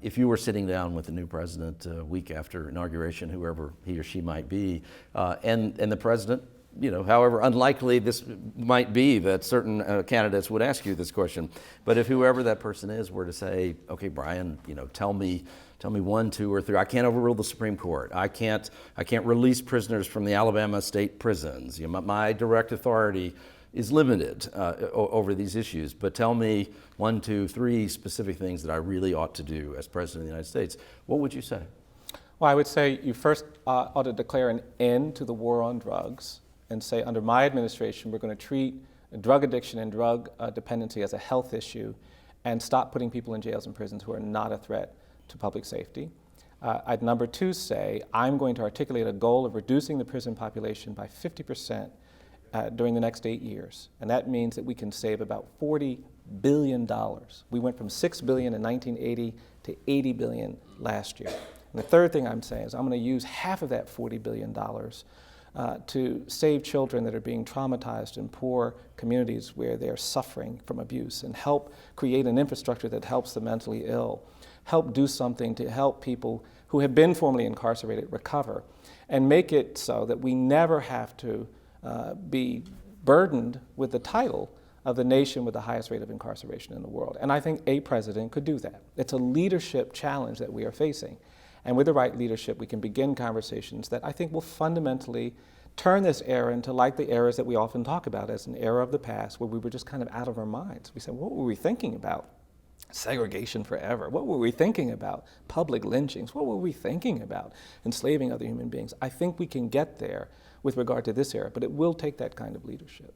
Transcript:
if you were sitting down with the new president a week after inauguration, whoever he or she might be, and the president, however unlikely this might be that certain candidates would ask you this question, but if whoever that person is were to say, okay, Bryan, tell me 1, 2, or 3. I can't overrule the Supreme Court. I can't release prisoners from the Alabama state prisons. My direct authority is limited over these issues. But tell me 1, 2, 3 specific things that I really ought to do as president of the United States. What would you say? Well, I would say you first ought to declare an end to the war on drugs and say, under my administration, we're going to treat drug addiction and drug dependency as a health issue and stop putting people in jails and prisons who are not a threat to public safety. I'd number 2 say, I'm going to articulate a goal of reducing the prison population by 50% during the next 8 years. And that means that we can save about $40 billion. We went from $6 billion in 1980 to $80 billion last year. And the third thing I'm saying is I'm going to use half of that $40 billion to save children that are being traumatized in poor communities where they're suffering from abuse, and help create an infrastructure that helps the mentally ill, help do something to help people who have been formerly incarcerated recover, and make it so that we never have to be burdened with the title of the nation with the highest rate of incarceration in the world. And I think a president could do that. It's a leadership challenge that we are facing. And with the right leadership, we can begin conversations that I think will fundamentally turn this era into like the eras that we often talk about as an era of the past where we were just kind of out of our minds. We said, what were we thinking about? Segregation forever. What were we thinking about? Public lynchings. What were we thinking about? Enslaving other human beings. I think we can get there with regard to this era, but it will take that kind of leadership.